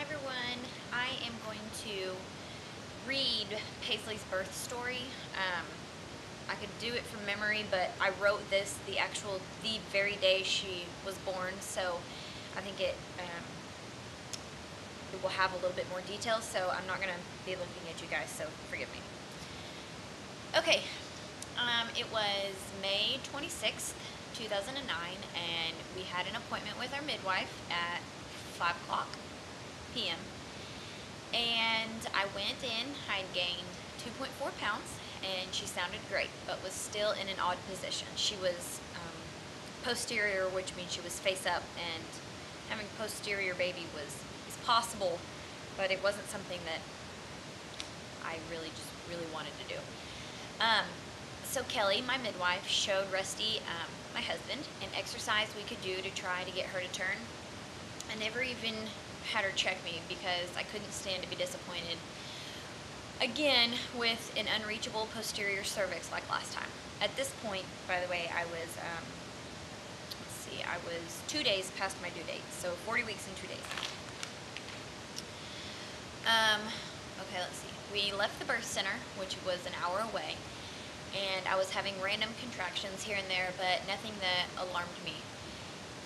Hi everyone, I am going to read Paisley's birth story. I could do it from memory, but I wrote this the very day she was born, so I think it will have a little bit more details, so I'm not going to be looking at you guys, so forgive me. Okay, it was May 26th, 2009, and we had an appointment with our midwife at 5 o'clock p.m. And I went in, I had gained 2.4 pounds, and she sounded great, but was still in an odd position. She was posterior, which means she was face up, and having a posterior baby is possible, but it wasn't something that I really wanted to do. So Kelly, my midwife, showed Rusty, my husband, an exercise we could do to try to get her to turn. I never even had her check me because I couldn't stand to be disappointed again with an unreachable posterior cervix like last time. At this point, by the way, I was, I was 2 days past my due date, so 40 weeks and 2 days. Okay, let's see. We left the birth center, which was an hour away, and I was having random contractions here and there, but nothing that alarmed me.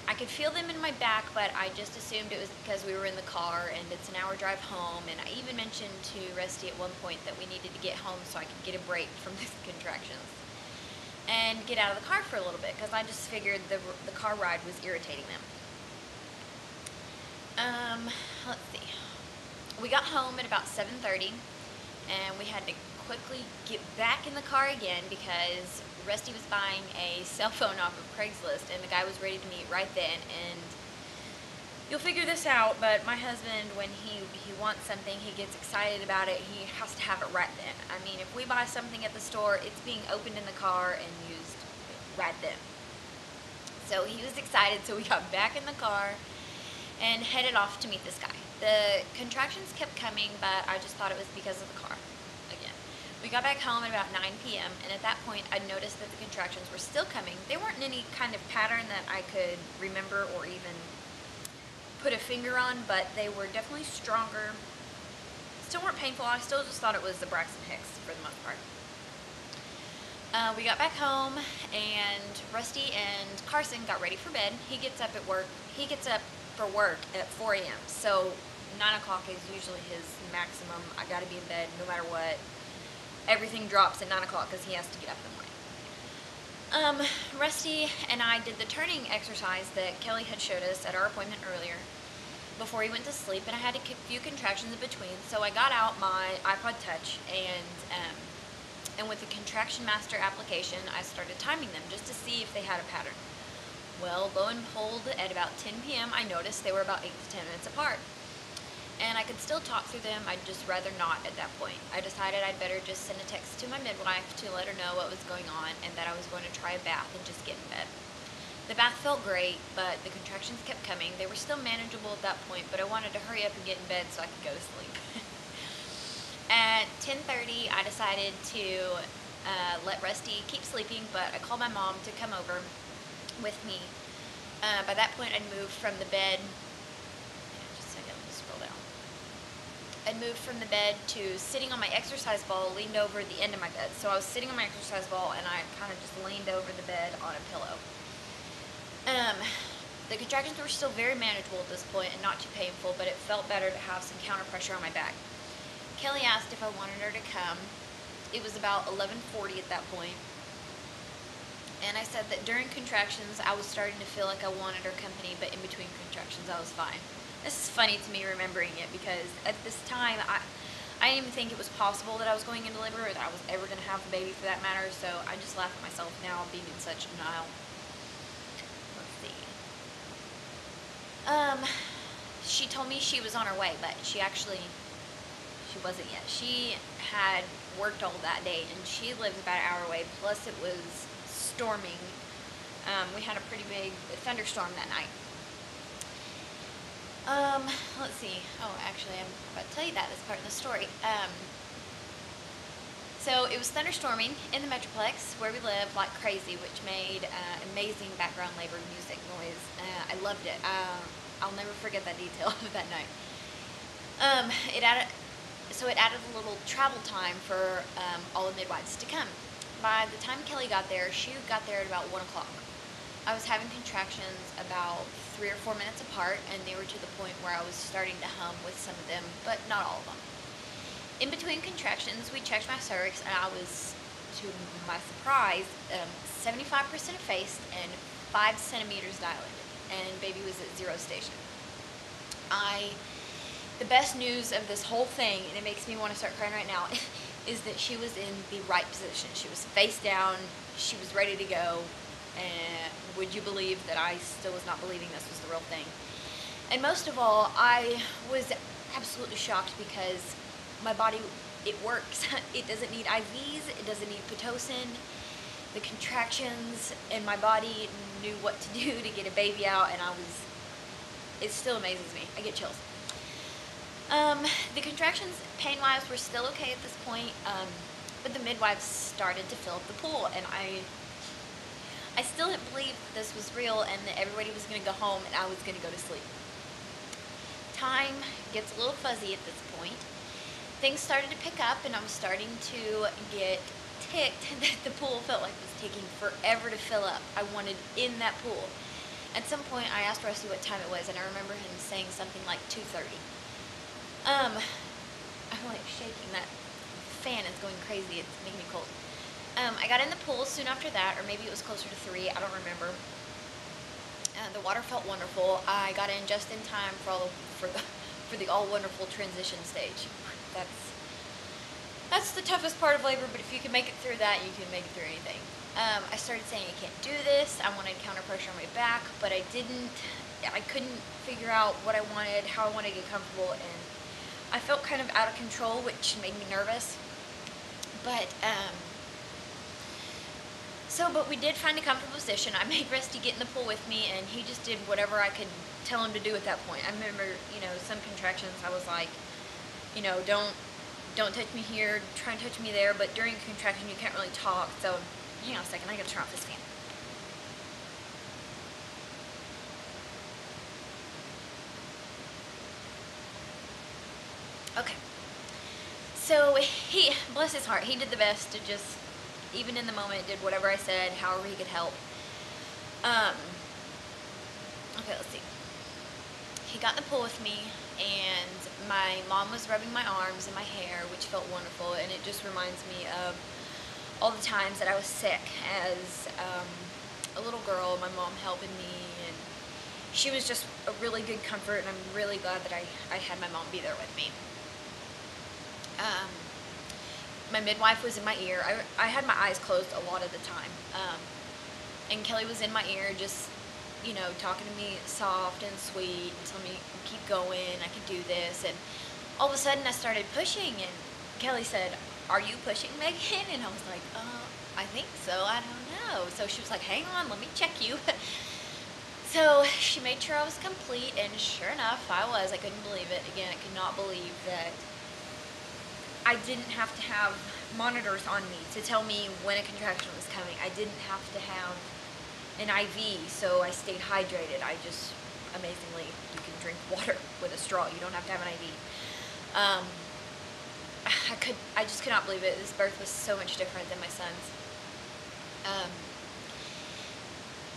I could feel them in my back, but I just assumed it was because we were in the car and it's an hour drive home, and I even mentioned to Rusty at one point that we needed to get home so I could get a break from these contractions and get out of the car for a little bit, because I just figured the car ride was irritating them. Let's see. We got home at about 7:30, and we had to quickly get back in the car again because Rusty was buying a cell phone off of Craigslist, and the guy was ready to meet right then. And you'll figure this out, but my husband, when he wants something, he gets excited about it. He has to have it right then. I mean, if we buy something at the store, it's being opened in the car and used right then. So he was excited, so we got back in the car and headed off to meet this guy. The contractions kept coming, but I just thought it was because of the car again. We got back home at about 9 p.m., and at that point I noticed that the contractions were still coming. They weren't in any kind of pattern that I could remember or even put a finger on, but they were definitely stronger. Still weren't painful. I still just thought it was the Braxton Hicks for the most part. We got back home, and Rusty and Carson got ready for bed. He gets up for work at 4 a.m. So 9 o'clock is usually his maximum. I gotta be in bed no matter what. Everything drops at 9 o'clock because he has to get up in the morning. Rusty and I did the turning exercise that Kelly had showed us at our appointment earlier before he went to sleep, and I had a few contractions in between, so I got out my iPod Touch, and with the Contraction Master application, I started timing them just to see if they had a pattern. Well, lo and behold, at about 10 p.m., I noticed they were about 8 to 10 minutes apart. And I could still talk through them. I'd just rather not at that point. I decided I'd better just send a text to my midwife to let her know what was going on and that I was going to try a bath and just get in bed. The bath felt great, but the contractions kept coming. They were still manageable at that point, but I wanted to hurry up and get in bed so I could go to sleep. At 10:30, I decided to let Rusty keep sleeping, but I called my mom to come over with me. By that point, I'd moved from the bed. I'd moved from the bed to sitting on my exercise ball, leaned over the end of my bed. So I was sitting on my exercise ball, and I kind of just leaned over the bed on a pillow. The contractions were still very manageable at this point and not too painful, but it felt better to have some counter pressure on my back. Kelly asked if I wanted her to come. It was about 11:40 at that point. And I said that during contractions, I was starting to feel like I wanted her company, but in between contractions, I was fine. This is funny to me remembering it because at this time, I didn't even think it was possible that I was going into labor or that I was ever going to have a baby for that matter, so I just laugh at myself now being in such denial. Let's see. She told me she was on her way, but she wasn't yet. She had worked all that day, and she lives about an hour away, plus it was storming. We had a pretty big thunderstorm that night. Let's see. Oh, actually, I'm about to tell you that as part of the story. So it was thunderstorming in the Metroplex where we live like crazy, which made amazing background labor music noise. I loved it. I'll never forget that detail of that night. It added, so it added a little travel time for all the midwives to come. By the time Kelly got there, she got there at about 1 o'clock. I was having contractions about 3 or 4 minutes apart, and they were to the point where I was starting to hum with some of them, but not all of them. In between contractions, we checked my cervix, and I was, to my surprise, 75% effaced and 5 centimeters dilated, and baby was at 0 station. The best news of this whole thing, and it makes me want to start crying right now, is that she was in the right position. She was face down, she was ready to go, and would you believe that I still was not believing this was the real thing? And most of all, I was absolutely shocked because my body, it works. It doesn't need IVs, it doesn't need Pitocin. The contractions, and my body knew what to do to get a baby out, and it still amazes me. I get chills. The contractions, pain-wise, were still okay at this point, but the midwives started to fill up the pool, and I still didn't believe that this was real and that everybody was going to go home and I was going to go to sleep. Time gets a little fuzzy at this point. Things started to pick up, and I was starting to get ticked that the pool felt like it was taking forever to fill up. I wanted in that pool. At some point, I asked Rusty what time it was, and I remember him saying something like 2:30. I'm like shaking. That fan is going crazy. It's making me cold. I got in the pool soon after that, or maybe it was closer to 3. I don't remember. The water felt wonderful. I got in just in time for the all wonderful transition stage. That's the toughest part of labor, but if you can make it through that, you can make it through anything. I started saying I can't do this. I wanted counter pressure on my back, but I couldn't figure out what I wanted, how I wanted to get comfortable, and I felt kind of out of control, which made me nervous. But but we did find a comfortable position. I made Rusty get in the pool with me, and he just did whatever I could tell him to do at that point. I remember, some contractions I was like, don't touch me here, try and touch me there, but during a contraction you can't really talk, so hang on a second, I gotta turn off this fan. Okay, so he, bless his heart, he did the best to just, even in the moment, did whatever I said, however he could help. Okay, let's see. He got in the pool with me, and my mom was rubbing my arms and my hair, which felt wonderful, and it just reminds me of all the times that I was sick as a little girl, my mom helping me, and she was just a really good comfort, and I'm really glad that I had my mom be there with me. My midwife was in my ear. I had my eyes closed a lot of the time, and Kelly was in my ear just, talking to me soft and sweet and telling me, keep going, I can do this. And all of a sudden I started pushing, and Kelly said, are you pushing, Megan? And I was like, I think so, I don't know. So she was like, hang on, let me check you. So she made sure I was complete, and sure enough, I was. I couldn't believe it. Again, I could not believe that I didn't have to have monitors on me to tell me when a contraction was coming. I didn't have to have an IV, so I stayed hydrated. Amazingly, you can drink water with a straw. You don't have to have an IV. I just could not believe it. This birth was so much different than my son's.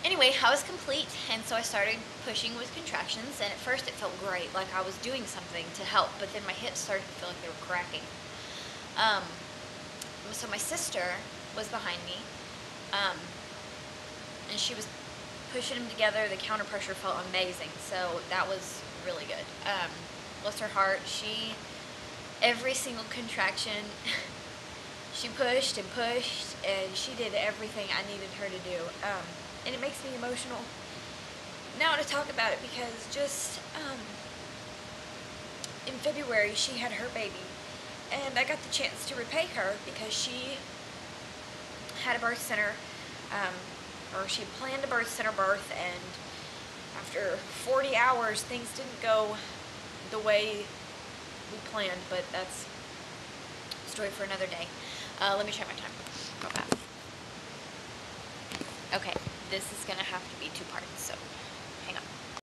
Anyway, I was complete, and so I started pushing with contractions, and at first it felt great, like I was doing something to help, but then my hips started to feel like they were cracking. So my sister was behind me, and she was pushing them together. The counter pressure felt amazing, so that was really good. Bless her heart, every single contraction, she pushed and pushed, and she did everything I needed her to do. And it makes me emotional now to talk about it, because just in February she had her baby, and I got the chance to repay her because she had a birth center, or she planned a birth center birth, and after 40 hours things didn't go the way we planned, but that's a story for another day. Let me check my time. Go back. Okay, this is gonna have to be 2 parts, so